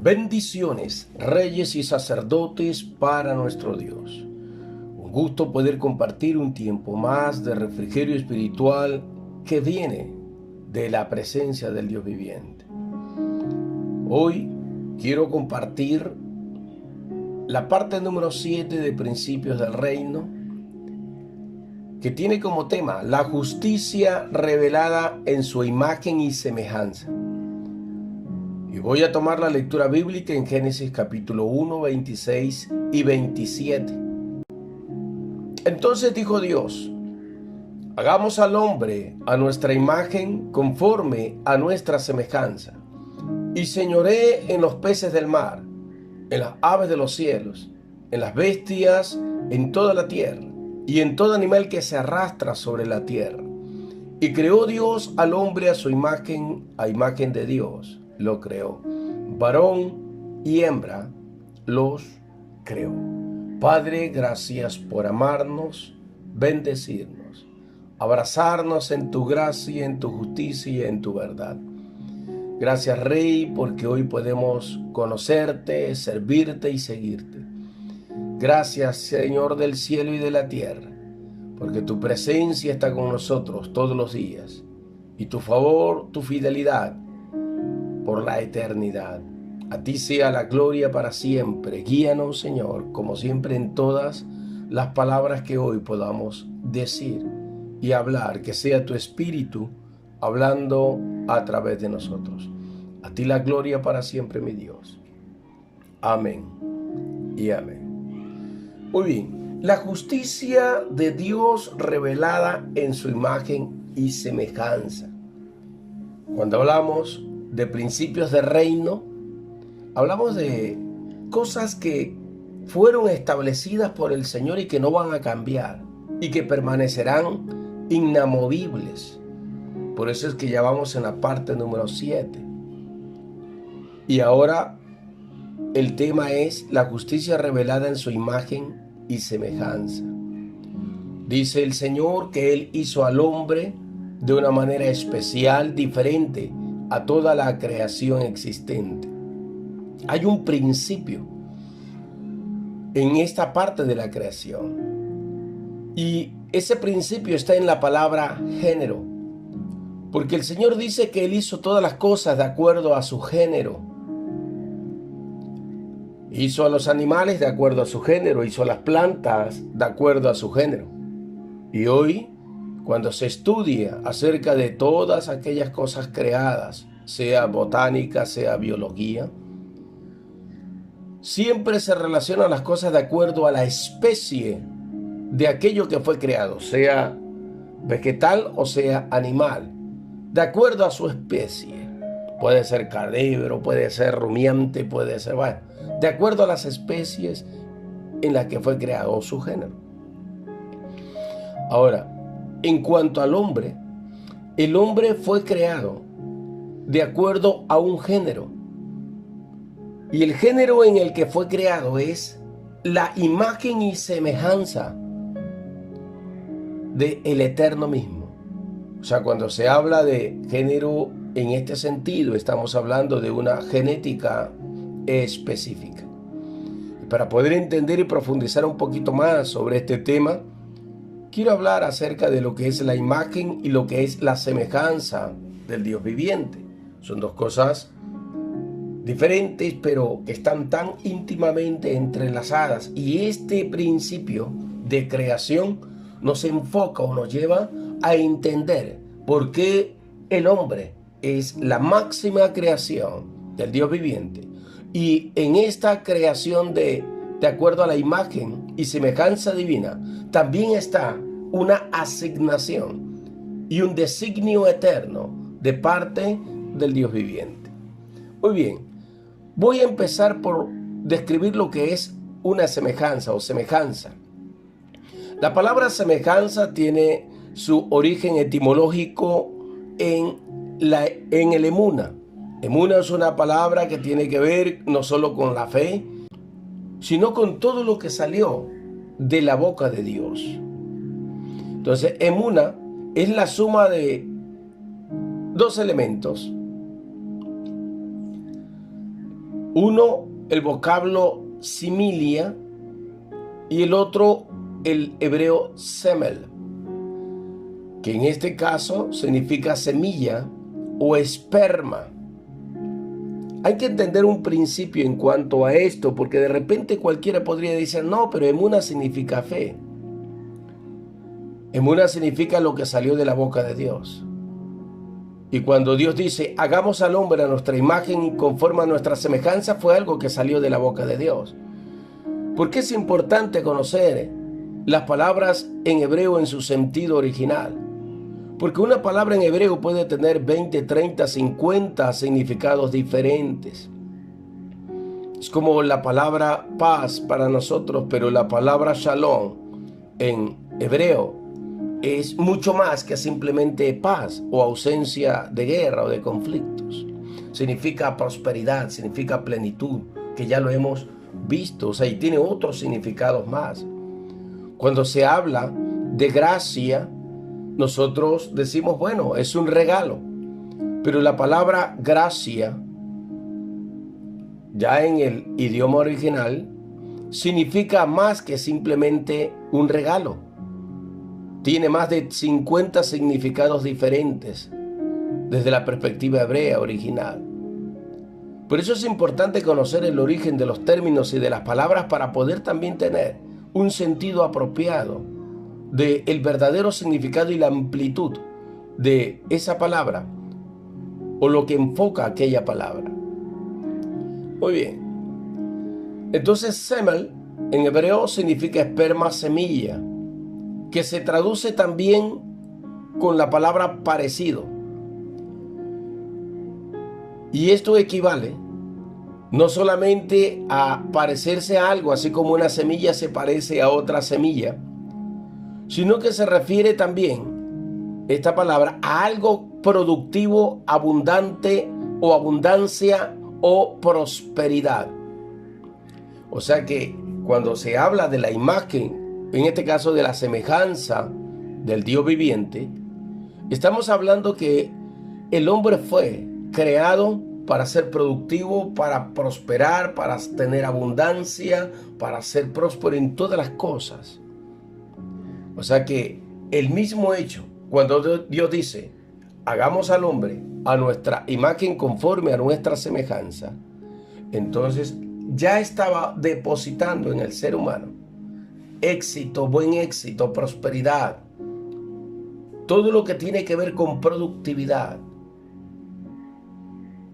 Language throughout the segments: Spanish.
Bendiciones, reyes y sacerdotes para nuestro Dios. Un gusto poder compartir un tiempo más de refrigerio espiritual que viene de la presencia del Dios viviente. Hoy quiero compartir la parte número 7 de Principios del Reino, que tiene como tema la justicia revelada en su imagen y semejanza. Y voy a tomar la lectura bíblica en Génesis capítulo 1, 26 y 27. Entonces dijo Dios: hagamos al hombre a nuestra imagen, conforme a nuestra semejanza, y señoree en los peces del mar, en las aves de los cielos, en las bestias, en toda la tierra, y en todo animal que se arrastra sobre la tierra. Y creó Dios al hombre a su imagen de Dios lo creó. Varón y hembra los creó. Padre, gracias por amarnos, bendecirnos, abrazarnos en tu gracia, en tu justicia y en tu verdad. Gracias, Rey, porque hoy podemos conocerte, servirte y seguirte. Gracias, Señor del cielo y de la tierra, porque tu presencia está con nosotros todos los días, y tu favor, tu fidelidad, por la eternidad. A ti sea la gloria para siempre. Guíanos, Señor, como siempre, en todas las palabras que hoy podamos decir y hablar, que sea tu Espíritu hablando a través de nosotros. A ti la gloria para siempre, mi Dios. Amén y amén. Muy bien. La justicia de Dios revelada en su imagen y semejanza. Cuando hablamos de principios de reino, hablamos de cosas que fueron establecidas por el Señor y que no van a cambiar y que permanecerán inamovibles. Por eso es que ya vamos en la parte número 7. Y ahora el tema es la justicia revelada en su imagen y semejanza. Dice el Señor que Él hizo al hombre de una manera especial, diferente a toda la creación existente. Hay un principio en esta parte de la creación, y ese principio está en la palabra género, porque el Señor dice que Él hizo todas las cosas de acuerdo a su género. Hizo a los animales de acuerdo a su género, hizo a las plantas de acuerdo a su género. Y hoy, cuando se estudia acerca de todas aquellas cosas creadas, sea botánica, sea biología, siempre se relacionan las cosas de acuerdo a la especie de aquello que fue creado, sea vegetal o sea animal, de acuerdo a su especie. Puede ser carnívoro, puede ser rumiante, puede ser, bueno, de acuerdo a las especies en las que fue creado su género. Ahora, en cuanto al hombre, el hombre fue creado de acuerdo a un género. Y el género en el que fue creado es la imagen y semejanza del Eterno mismo. O sea, cuando se habla de género en este sentido, estamos hablando de una genética específica. Y para poder entender y profundizar un poquito más sobre este tema, quiero hablar acerca de lo que es la imagen y lo que es la semejanza del Dios viviente. Son dos cosas diferentes, pero que están tan íntimamente entrelazadas. Y este principio de creación nos enfoca o nos lleva a entender por qué el hombre es la máxima creación del Dios viviente. Y en esta creación de acuerdo a la imagen y semejanza divina, también está una asignación y un designio eterno de parte del Dios viviente. Muy bien, voy a empezar por describir lo que es una semejanza o semejanza. La palabra semejanza tiene su origen etimológico en el emuna. Emuna es una palabra que tiene que ver no solo con la fe, sino con todo lo que salió de la boca de Dios. Entonces, emuna es la suma de dos elementos. Uno, el vocablo similia, y el otro, el hebreo semel, que en este caso significa semilla o esperma. Hay que entender un principio en cuanto a esto, porque de repente cualquiera podría decir, no, pero emuna significa fe. Emuna significa lo que salió de la boca de Dios. Y cuando Dios dice, hagamos al hombre a nuestra imagen y conforme a nuestra semejanza, fue algo que salió de la boca de Dios. ¿Por qué es importante conocer las palabras en hebreo en su sentido original? Porque una palabra en hebreo puede tener 20, 30, 50 significados diferentes. Es como la palabra paz para nosotros, pero la palabra shalom en hebreo es mucho más que simplemente paz o ausencia de guerra o de conflictos. Significa prosperidad, significa plenitud, que ya lo hemos visto, o sea, y tiene otros significados más. Cuando se habla de gracia, nosotros decimos, bueno, es un regalo, pero la palabra gracia, ya en el idioma original, significa más que simplemente un regalo. Tiene más de 50 significados diferentes desde la perspectiva hebrea original. Por eso es importante conocer el origen de los términos y de las palabras para poder también tener un sentido apropiado del verdadero significado y la amplitud de esa palabra o lo que enfoca aquella palabra. Muy bien. Entonces, semel en hebreo significa esperma, semilla, que se traduce también con la palabra parecido. Y esto equivale no solamente a parecerse a algo, así como una semilla se parece a otra semilla, sino que se refiere también, esta palabra, a algo productivo, abundante o abundancia o prosperidad. O sea que cuando se habla de la imagen, en este caso de la semejanza del Dios viviente, estamos hablando que el hombre fue creado para ser productivo, para prosperar, para tener abundancia, para ser próspero en todas las cosas. O sea que el mismo hecho, cuando Dios dice, hagamos al hombre a nuestra imagen conforme a nuestra semejanza, entonces ya estaba depositando en el ser humano éxito, buen éxito, prosperidad, todo lo que tiene que ver con productividad.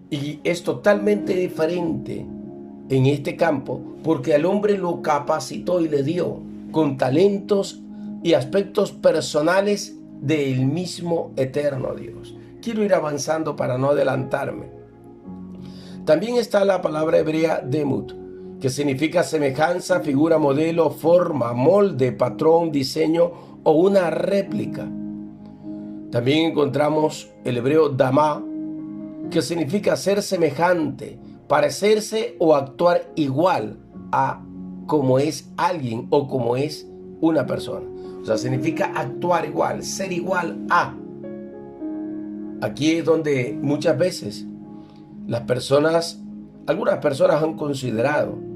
Y es totalmente diferente en este campo porque al hombre lo capacitó y le dio con talentos y aspectos personales del mismo eterno Dios. Quiero ir avanzando para no adelantarme. También está la palabra hebrea demut, que significa semejanza, figura, modelo, forma, molde, patrón, diseño o una réplica. También encontramos el hebreo damá, que significa ser semejante, parecerse o actuar igual a como es alguien o como es una persona. O sea, significa actuar igual, ser igual a. Aquí es donde muchas veces algunas personas han considerado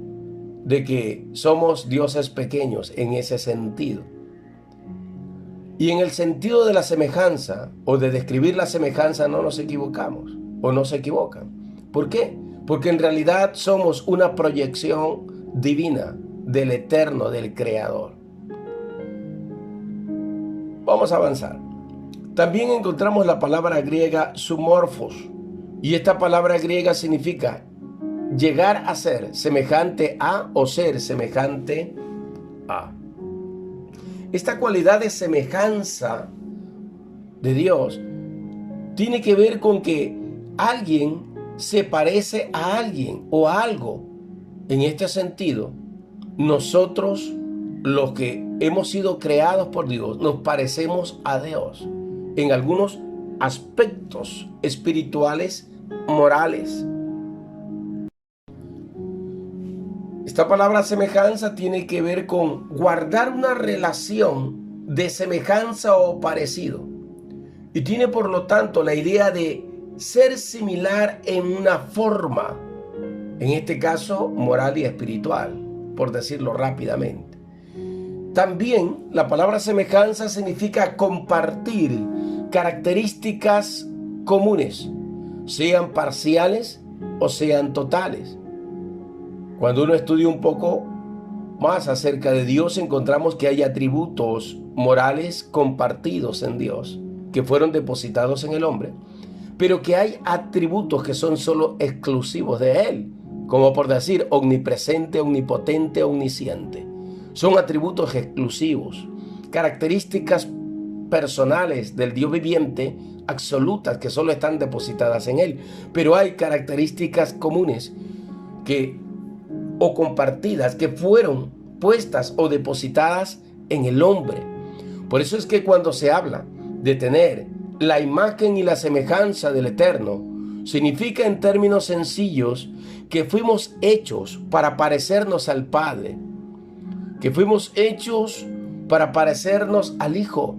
de que somos dioses pequeños en ese sentido. Y en el sentido de la semejanza o de describir la semejanza no nos equivocamos o no se equivocan. ¿Por qué? Porque en realidad somos una proyección divina del eterno, del creador. Vamos a avanzar. También encontramos la palabra griega zoomorphos, y esta palabra griega significa llegar a ser semejante a o ser semejante a. Esta cualidad de semejanza de Dios tiene que ver con que alguien se parece a alguien o a algo. En este sentido, nosotros, los que hemos sido creados por Dios, nos parecemos a Dios en algunos aspectos espirituales, morales. Esta palabra semejanza tiene que ver con guardar una relación de semejanza o parecido. Y tiene por lo tanto la idea de ser similar en una forma, En este caso, moral y espiritual, por decirlo rápidamente. También la palabra semejanza significa compartir características comunes, sean parciales o sean totales. Cuando uno estudia un poco más acerca de Dios, encontramos que hay atributos morales compartidos en Dios, que fueron depositados en el hombre, pero que hay atributos que son solo exclusivos de Él, como por decir omnipresente, omnipotente, omnisciente. Son atributos exclusivos, características personales del Dios viviente, absolutas, que solo están depositadas en Él. Pero hay características comunes o compartidas que fueron puestas o depositadas en el hombre. Por eso es que cuando se habla de tener la imagen y la semejanza del Eterno, significa en términos sencillos que fuimos hechos para parecernos al Padre, que fuimos hechos para parecernos al Hijo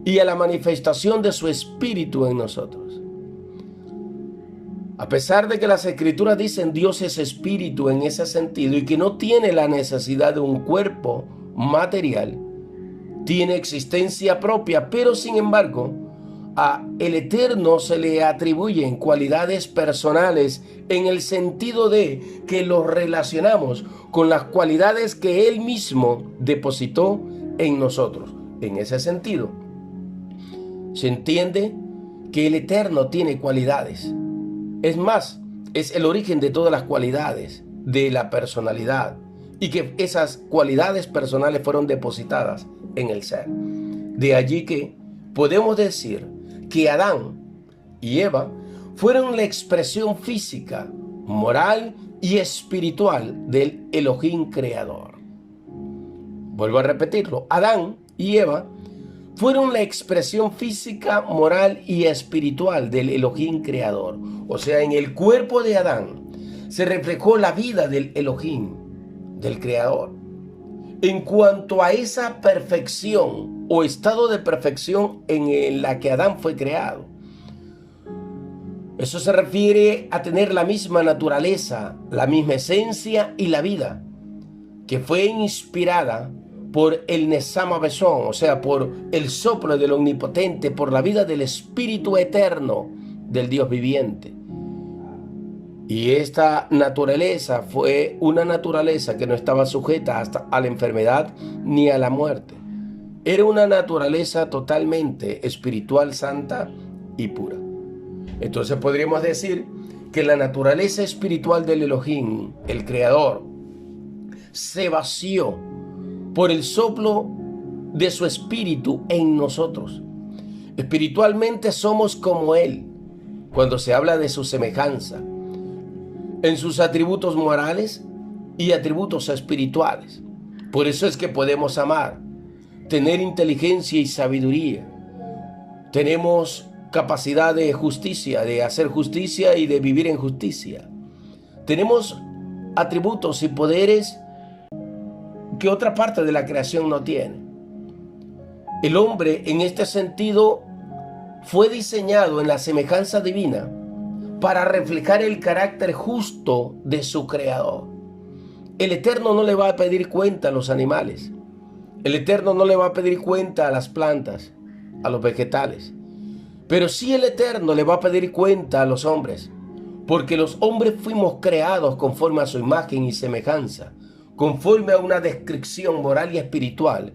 y a la manifestación de su Espíritu en nosotros. A pesar de que las Escrituras dicen Dios es Espíritu en ese sentido y que no tiene la necesidad de un cuerpo material, tiene existencia propia, pero sin embargo, a el Eterno se le atribuyen cualidades personales en el sentido de que lo relacionamos con las cualidades que Él mismo depositó en nosotros. En ese sentido, se entiende que el Eterno tiene cualidades. Es más, es el origen de todas las cualidades de la personalidad y que esas cualidades personales fueron depositadas en el ser. De allí que podemos decir que Adán y Eva fueron la expresión física, moral y espiritual del Elohim creador. Vuelvo a repetirlo, Adán y Eva fueron la expresión física, moral y espiritual del Elohim creador. O sea, en el cuerpo de Adán se reflejó la vida del Elohim, del creador. En cuanto a esa perfección o estado de perfección en la que Adán fue creado, eso se refiere a tener la misma naturaleza, la misma esencia y la vida, que fue inspirada por el Nesama Besón, o sea, por el soplo del Omnipotente, por la vida del Espíritu Eterno del Dios viviente. Y esta naturaleza fue una naturaleza que no estaba sujeta hasta a la enfermedad ni a la muerte. Era una naturaleza totalmente espiritual, santa y pura. Entonces podríamos decir que la naturaleza espiritual del Elohim, el Creador, se vació por el soplo de su espíritu en nosotros. Espiritualmente somos como Él, cuando se habla de su semejanza, en sus atributos morales y atributos espirituales. Por eso es que podemos amar, tener inteligencia y sabiduría. Tenemos capacidad de justicia, de hacer justicia y de vivir en justicia. Tenemos atributos y poderes que otra parte de la creación no tiene. El hombre, en este sentido, fue diseñado en la semejanza divina para reflejar el carácter justo de su creador. El Eterno no le va a pedir cuenta a los animales. El Eterno no le va a pedir cuenta a las plantas, a los vegetales. Pero sí el Eterno le va a pedir cuenta a los hombres, porque los hombres fuimos creados conforme a su imagen y semejanza, conforme a una descripción moral y espiritual,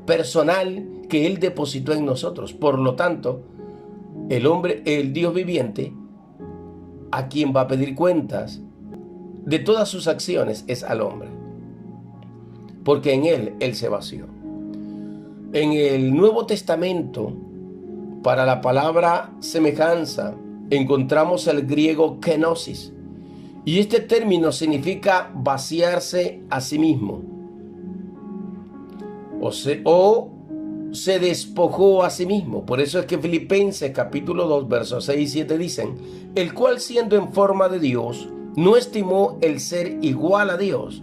personal, que Él depositó en nosotros. Por lo tanto, el hombre, el Dios viviente, a quien va a pedir cuentas de todas sus acciones es al hombre, porque en Él se vació. En el Nuevo Testamento, para la palabra semejanza, encontramos el griego kenosis, y este término significa vaciarse a sí mismo, o se despojó a sí mismo. Por eso es que Filipenses capítulo 2 versos 6 y 7 dicen: el cual, siendo en forma de Dios, no estimó el ser igual a Dios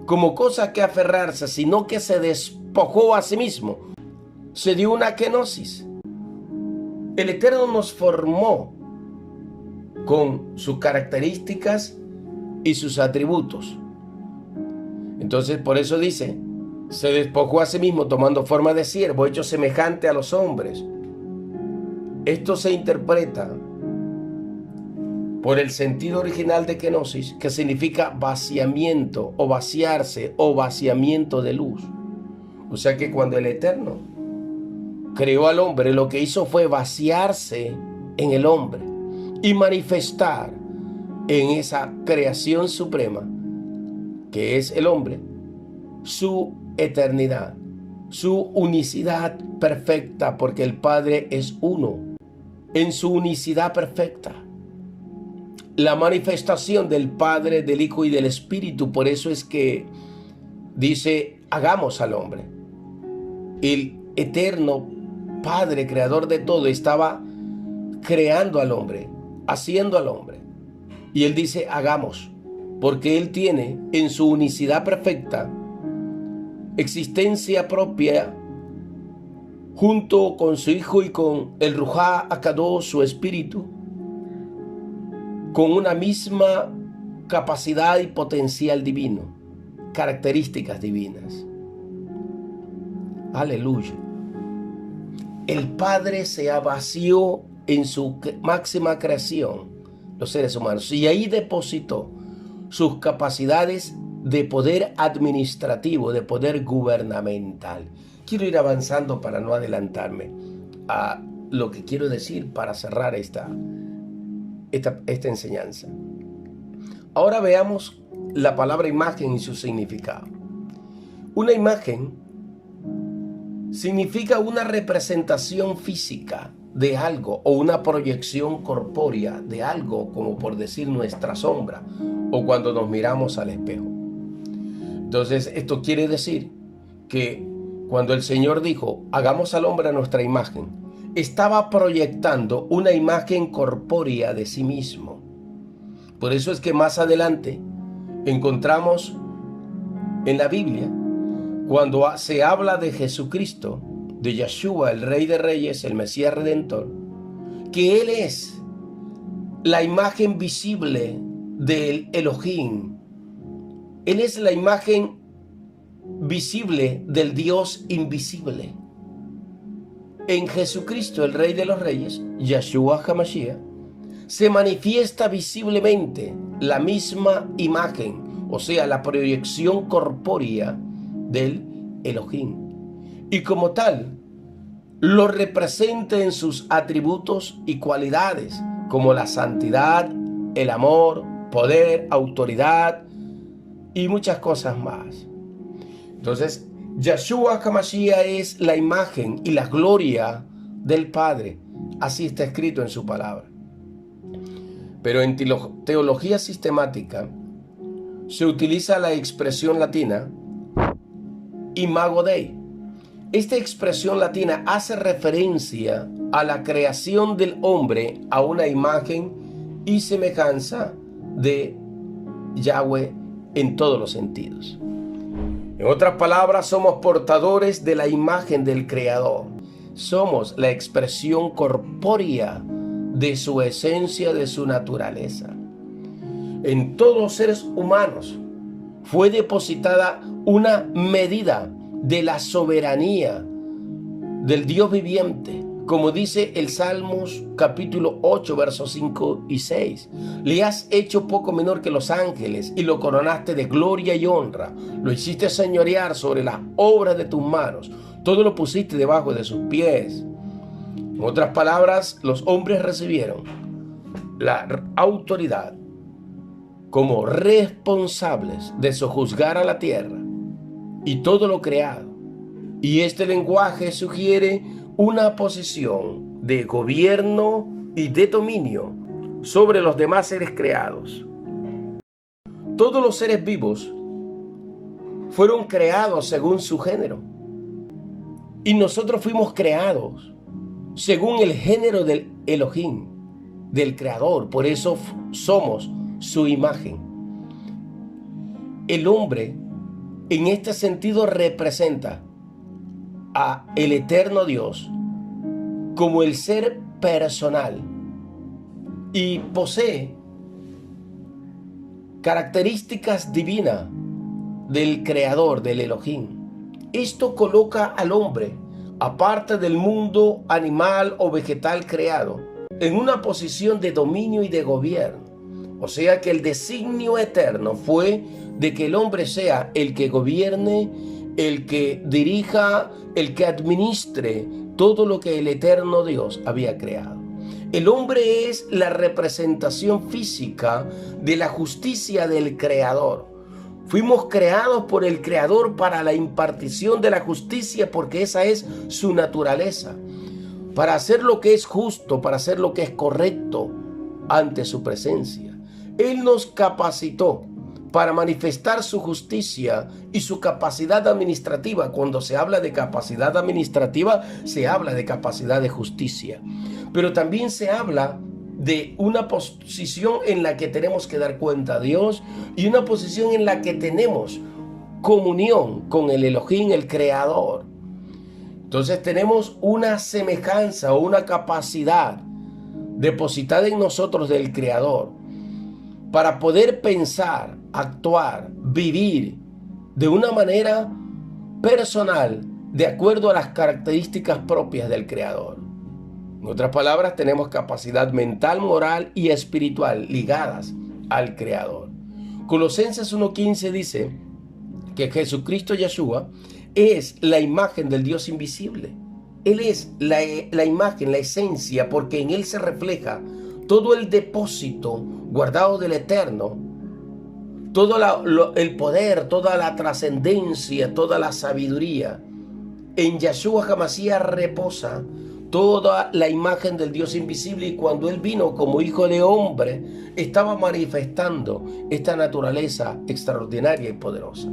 como cosa que aferrarse, sino que se despojó a sí mismo, se dio una kenosis. El Eterno nos formó con sus características y sus atributos. Entonces, por eso dice, se despojó a sí mismo tomando forma de siervo, hecho semejante a los hombres. Esto se interpreta por el sentido original de kenosis, que significa vaciamiento o vaciarse o vaciamiento de luz. O sea que cuando el Eterno creó al hombre, lo que hizo fue vaciarse en el hombre y manifestar en esa creación suprema, que es el hombre, su eternidad, su unicidad perfecta, porque el Padre es uno, en su unicidad perfecta. La manifestación del Padre, del Hijo y del Espíritu. Por eso es que dice, hagamos al hombre. El eterno Padre, creador de todo, estaba creando al hombre, haciendo al hombre. Y él dice, hagamos, porque él tiene en su unicidad perfecta existencia propia junto con su Hijo y con el Ruaj HaKadosh, su Espíritu, con una misma capacidad y potencial divino, características divinas. Aleluya. El Padre se vació en su máxima creación, los seres humanos, y ahí depositó sus capacidades de poder administrativo, de poder gubernamental. Quiero ir avanzando para no adelantarme a lo que quiero decir para cerrar esta enseñanza. Ahora veamos la palabra imagen y su significado. Una imagen significa una representación física de algo o una proyección corpórea de algo, como por decir nuestra sombra o cuando nos miramos al espejo. Entonces, esto quiere decir que cuando el Señor dijo, hagamos al hombre a nuestra imagen, estaba proyectando una imagen corpórea de sí mismo. Por eso es que más adelante encontramos en la Biblia, cuando se habla de Jesucristo, de Yeshua, el Rey de Reyes, el Mesías Redentor, que Él es la imagen visible del Elohim. Él es la imagen visible del Dios invisible. En Jesucristo, el Rey de los Reyes, Yeshua HaMashiach, se manifiesta visiblemente la misma imagen, o sea, la proyección corpórea del Elohim. Y como tal, lo representa en sus atributos y cualidades, como la santidad, el amor, poder, autoridad y muchas cosas más. Entonces, Yeshua HaMashiach es la imagen y la gloria del Padre. Así está escrito en su palabra. Pero en teología sistemática se utiliza la expresión latina Imago Dei. Esta expresión latina hace referencia a la creación del hombre a una imagen y semejanza de Yahweh en todos los sentidos. En otras palabras, somos portadores de la imagen del Creador. Somos la expresión corpórea de su esencia, de su naturaleza. En todos los seres humanos fue depositada una medida de la soberanía del Dios viviente, como dice el Salmos capítulo 8, versos 5 y 6. Le has hecho poco menor que los ángeles y lo coronaste de gloria y honra. Lo hiciste señorear sobre las obras de tus manos. Todo lo pusiste debajo de sus pies. En otras palabras, los hombres recibieron la autoridad como responsables de sojuzgar a la tierra y todo lo creado. Y este lenguaje sugiere una posición de gobierno y de dominio sobre los demás seres creados. Todos los seres vivos fueron creados según su género. Y nosotros fuimos creados según el género del Elohim, del Creador. Por eso somos su imagen. El hombre, en este sentido, representa a el eterno Dios como el ser personal y posee características divinas del Creador, del Elohim. Esto coloca al hombre, aparte del mundo animal o vegetal creado, en una posición de dominio y de gobierno. O sea que el designio eterno fue de que el hombre sea el que gobierne, el que dirija, el que administre todo lo que el eterno Dios había creado. El hombre es la representación física de la justicia del Creador. Fuimos creados por el Creador para la impartición de la justicia, porque esa es su naturaleza. Para hacer lo que es justo, para hacer lo que es correcto ante su presencia. Él nos capacitó para manifestar su justicia y su capacidad administrativa. Cuando se habla de capacidad administrativa, se habla de capacidad de justicia. Pero también se habla de una posición en la que tenemos que dar cuenta a Dios y una posición en la que tenemos comunión con el Elohim, el Creador. Entonces tenemos una semejanza o una capacidad depositada en nosotros del Creador para poder pensar, actuar, vivir de una manera personal de acuerdo a las características propias del Creador. En otras palabras, tenemos capacidad mental, moral y espiritual ligadas al Creador. Colosenses 1:15 dice que Jesucristo Yeshua es la imagen del Dios invisible. Él es la imagen, la esencia, porque en Él se refleja todo el depósito guardado del Eterno, todo el poder, toda la trascendencia, toda la sabiduría. En Yeshua HaMashiach reposa toda la imagen del Dios invisible, y cuando Él vino como hijo de hombre, estaba manifestando esta naturaleza extraordinaria y poderosa.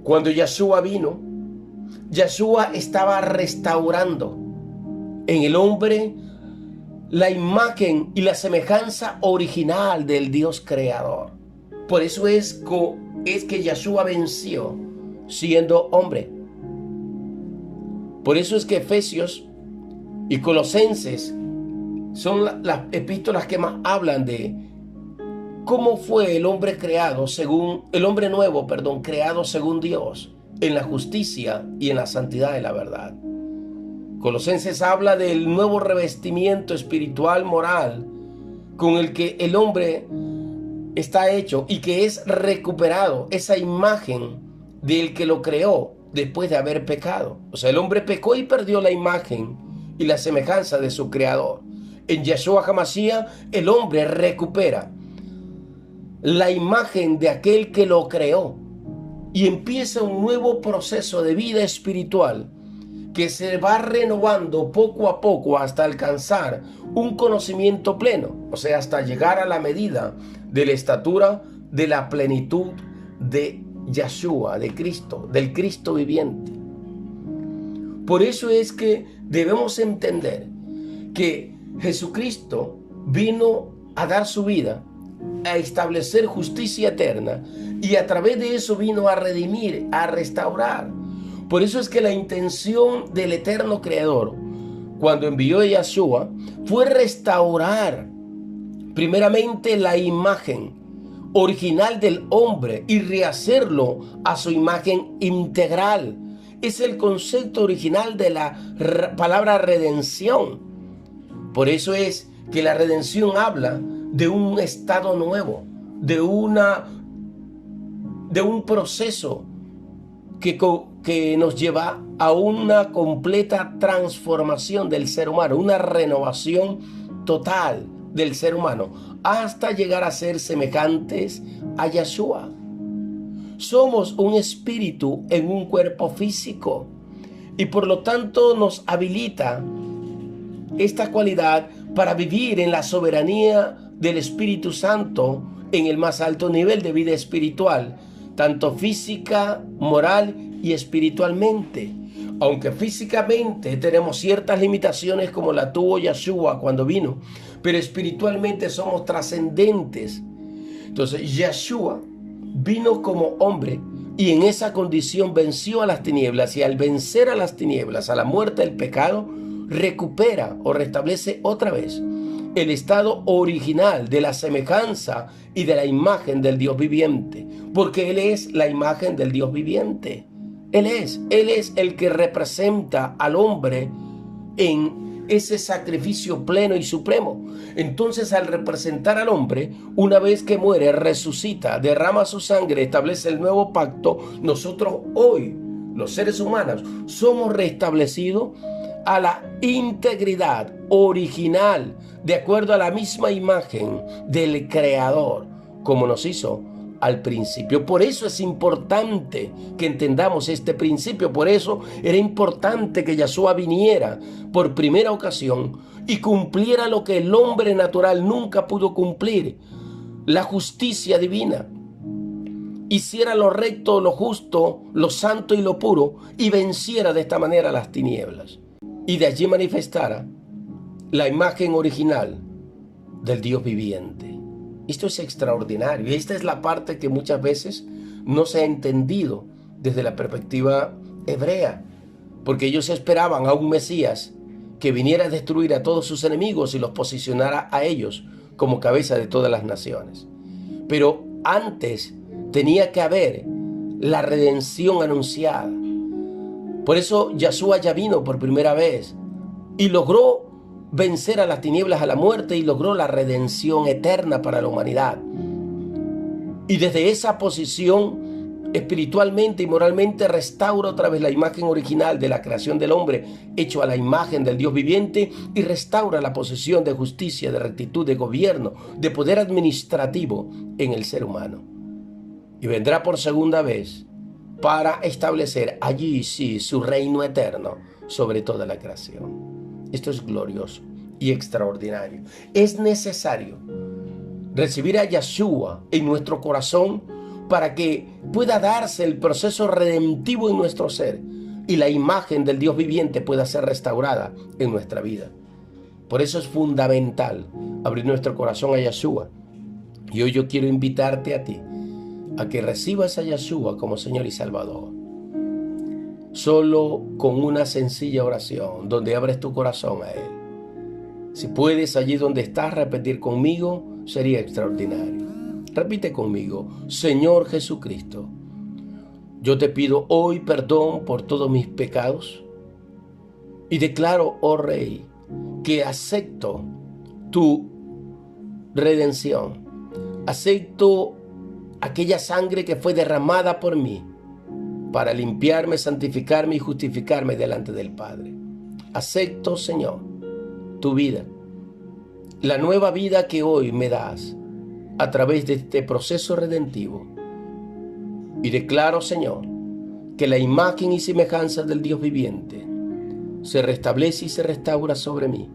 Cuando Yeshua vino, Yeshua estaba restaurando en el hombre la imagen y la semejanza original del Dios creador. Por eso es que Yeshua venció siendo hombre. Por eso es que Efesios y Colosenses son las epístolas que más hablan de cómo fue el hombre creado según, el hombre nuevo, creado según Dios, en la justicia y en la santidad de la verdad. Colosenses habla del nuevo revestimiento espiritual, moral, con el que el hombre está hecho y que es recuperado, esa imagen del que lo creó después de haber pecado. O sea, el hombre pecó y perdió la imagen y la semejanza de su creador. En Yeshua HaMashiach, el hombre recupera la imagen de aquel que lo creó y empieza un nuevo proceso de vida espiritual que se va renovando poco a poco hasta alcanzar un conocimiento pleno, o sea, hasta llegar a la medida de la estatura de la plenitud de Yeshua, de Cristo, del Cristo viviente. Por eso es que debemos entender que Jesucristo vino a dar su vida, a establecer justicia eterna, y a través de eso vino a redimir, a restaurar. Por eso es que la intención del eterno Creador, cuando envió a Yeshua, fue restaurar primeramente la imagen original del hombre y rehacerlo a su imagen integral. Es el concepto original de la palabra redención. Por eso es que la redención habla de un estado nuevo, de un proceso que nos lleva a una completa transformación del ser humano, una renovación total del ser humano, hasta llegar a ser semejantes a Yeshua. Somos un espíritu en un cuerpo físico, y por lo tanto nos habilita esta cualidad para vivir en la soberanía del Espíritu Santo en el más alto nivel de vida espiritual, tanto física, moral y espiritualmente. Aunque físicamente tenemos ciertas limitaciones como la tuvo Yeshua cuando vino, pero espiritualmente somos trascendentes. Entonces Yeshua vino como hombre y en esa condición venció a las tinieblas, y al vencer a las tinieblas, a la muerte del pecado, recupera o restablece otra vez el estado original de la semejanza y de la imagen del Dios viviente, porque Él es la imagen del Dios viviente. Él es el que representa al hombre en ese sacrificio pleno y supremo. Entonces, al representar al hombre, una vez que muere, resucita, derrama su sangre, establece el nuevo pacto. Nosotros hoy, los seres humanos, somos restablecidos a la integridad original, de acuerdo a la misma imagen del Creador, como nos hizo al principio. Por eso es importante que entendamos este principio. Por eso era importante que Yeshua viniera por primera ocasión y cumpliera lo que el hombre natural nunca pudo cumplir: la justicia divina. Hiciera lo recto, lo justo, lo santo y lo puro, y venciera de esta manera las tinieblas, y de allí manifestara la imagen original del Dios viviente. Esto es extraordinario, y esta es la parte que muchas veces no se ha entendido desde la perspectiva hebrea, porque ellos esperaban a un Mesías que viniera a destruir a todos sus enemigos y los posicionara a ellos como cabeza de todas las naciones. Pero antes tenía que haber la redención anunciada. Por eso Yeshua ya vino por primera vez y logró vencer a las tinieblas, a la muerte, y logró la redención eterna para la humanidad. Y desde esa posición, espiritualmente y moralmente, restaura otra vez la imagen original de la creación del hombre, hecho a la imagen del Dios viviente, y restaura la posición de justicia, de rectitud, de gobierno, de poder administrativo en el ser humano. Y vendrá por segunda vez para establecer allí sí su reino eterno sobre toda la creación. Esto es glorioso y extraordinario. Es necesario recibir a Yeshua en nuestro corazón para que pueda darse el proceso redentivo en nuestro ser y la imagen del Dios viviente pueda ser restaurada en nuestra vida. Por eso es fundamental abrir nuestro corazón a Yeshua. Y hoy yo quiero invitarte a ti a que recibas a Yeshua como Señor y Salvador. Solo con una sencilla oración donde abres tu corazón a Él. Si puedes, allí donde estás, repetir conmigo, sería extraordinario. Repite conmigo: Señor Jesucristo, yo te pido hoy perdón por todos mis pecados y declaro, oh Rey, que acepto tu redención. Acepto aquella sangre que fue derramada por mí para limpiarme, santificarme y justificarme delante del Padre. Acepto, Señor, tu vida, la nueva vida que hoy me das a través de este proceso redentivo. Y declaro, Señor, que la imagen y semejanza del Dios viviente se restablece y se restaura sobre mí.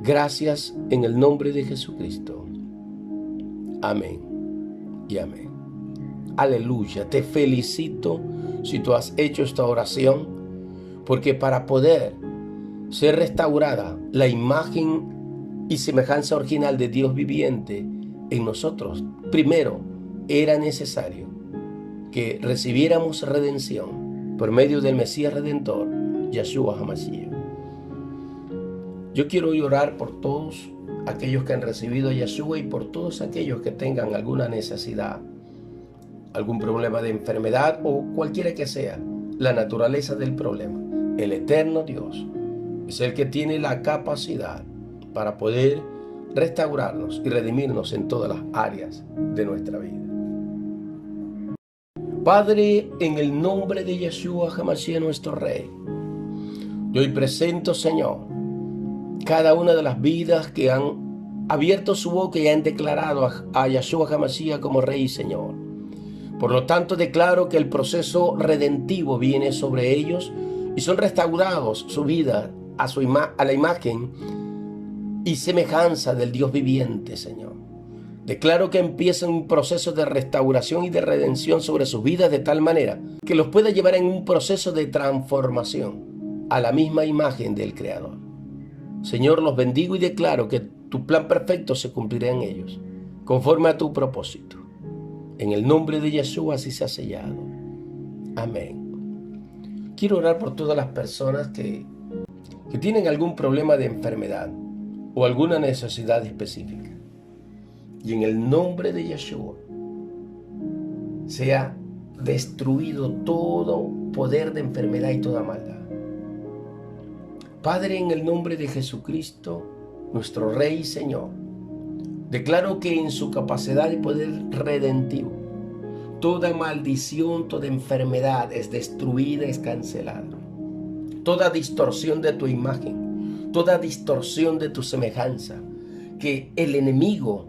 Gracias en el nombre de Jesucristo. Amén y amén. Aleluya, te felicito si tú has hecho esta oración, porque para poder ser restaurada la imagen y semejanza original de Dios viviente en nosotros, primero era necesario que recibiéramos redención por medio del Mesías Redentor, Yeshua HaMashiach. Yo quiero hoy orar por todos aquellos que han recibido a Yeshua y por todos aquellos que tengan alguna necesidad, algún problema de enfermedad o cualquiera que sea la naturaleza del problema. El eterno Dios es el que tiene la capacidad para poder restaurarnos y redimirnos en todas las áreas de nuestra vida. Padre, en el nombre de Yeshua HaMashiach, nuestro Rey, yo hoy presento, Señor, cada una de las vidas que han abierto su boca y han declarado a Yeshua HaMashiach como Rey y Señor. Por lo tanto, declaro que el proceso redentivo viene sobre ellos y son restaurados su vida a la imagen y semejanza del Dios viviente, Señor. Declaro que empieza un proceso de restauración y de redención sobre sus vidas de tal manera que los pueda llevar en un proceso de transformación a la misma imagen del Creador. Señor, los bendigo y declaro que tu plan perfecto se cumplirá en ellos, conforme a tu propósito. En el nombre de Yeshua así se ha sellado. Amén. Quiero orar por todas las personas que tienen algún problema de enfermedad. o alguna necesidad específica. Y en el nombre de Yeshua sea destruido todo poder de enfermedad y toda maldad. Padre, en el nombre de Jesucristo, nuestro Rey y Señor, declaro que en su capacidad y poder redentivo, toda maldición, toda enfermedad es destruida, es cancelada. Toda distorsión de tu imagen, toda distorsión de tu semejanza que el enemigo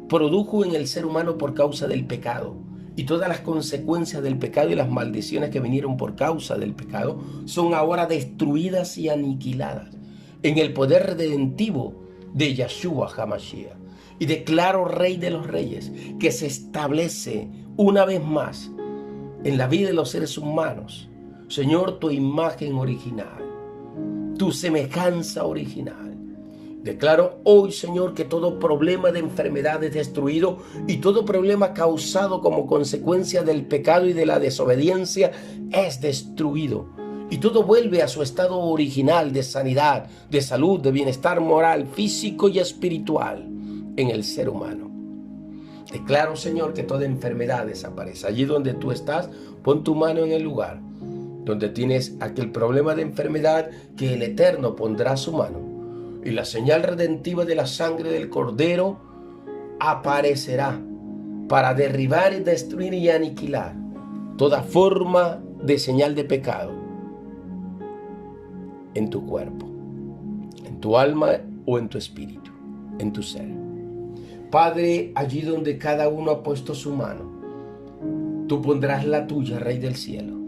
produjo en el ser humano por causa del pecado, y todas las consecuencias del pecado y las maldiciones que vinieron por causa del pecado son ahora destruidas y aniquiladas en el poder redentivo de Yeshua HaMashiach. Y declaro, Rey de los Reyes, que se establece una vez más en la vida de los seres humanos, Señor, tu imagen original, tu semejanza original. Declaro hoy, Señor, que todo problema de enfermedad es destruido y todo problema causado como consecuencia del pecado y de la desobediencia es destruido. Y todo vuelve a su estado original de sanidad, de salud, de bienestar moral, físico y espiritual en el ser humano. Declaro, Señor, que toda enfermedad desaparece. Allí donde tú estás, pon tu mano en el lugar donde tienes aquel problema de enfermedad, que el Eterno pondrá su mano. Y la señal redentiva de la sangre del Cordero aparecerá para derribar y destruir y aniquilar toda forma de señal de pecado en tu cuerpo, en tu alma o en tu espíritu, en tu ser. Padre, allí donde cada uno ha puesto su mano, tú pondrás la tuya, Rey del cielo.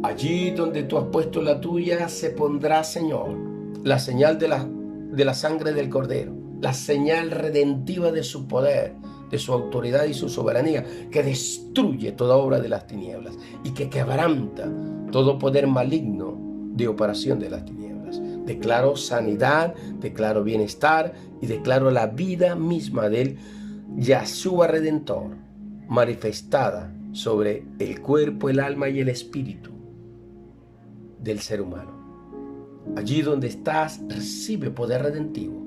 Allí donde tú has puesto la tuya se pondrá, Señor, la señal de la sangre del Cordero, la señal redentiva de su poder, de su autoridad y su soberanía, que destruye toda obra de las tinieblas y que quebranta todo poder maligno de operación de las tinieblas. Declaro sanidad, declaro bienestar y declaro la vida misma del Yeshua Redentor manifestada sobre el cuerpo, el alma y el espíritu del ser humano. Allí donde estás, recibe poder redentivo.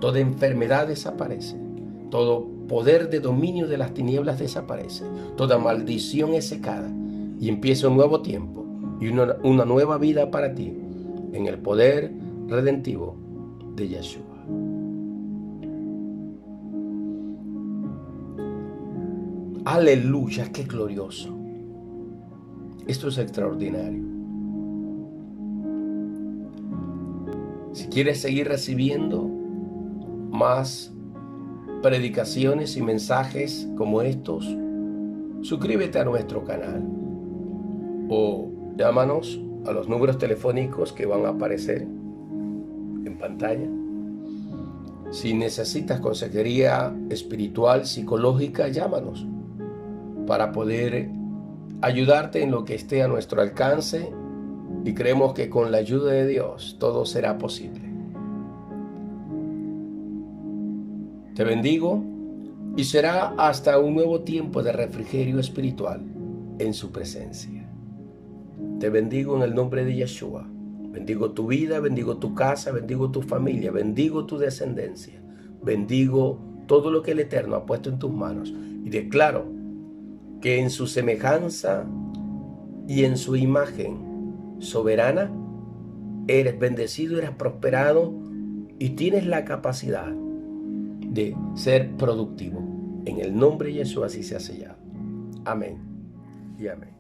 Toda enfermedad desaparece. Todo poder de dominio de las tinieblas desaparece. Toda maldición es secada. Y empieza un nuevo tiempo y una nueva vida para ti en el poder redentivo de Yeshua. Aleluya, qué glorioso. Esto es extraordinario. Si quieres seguir recibiendo más predicaciones y mensajes como estos, suscríbete a nuestro canal o llámanos a los números telefónicos que van a aparecer en pantalla. Si necesitas consejería espiritual, psicológica, llámanos para poder ayudarte en lo que esté a nuestro alcance, y creemos que con la ayuda de Dios todo será posible. Te bendigo y será hasta un nuevo tiempo de refrigerio espiritual en su presencia. Te bendigo en el nombre de Yeshua. Bendigo tu vida, bendigo tu casa, bendigo tu familia, bendigo tu descendencia. Bendigo todo lo que el Eterno ha puesto en tus manos. Y declaro que en su semejanza y en su imagen soberana eres bendecido, eres prosperado y tienes la capacidad de ser productivo. En el nombre de Jesús así se ha sellado. Amén y amén.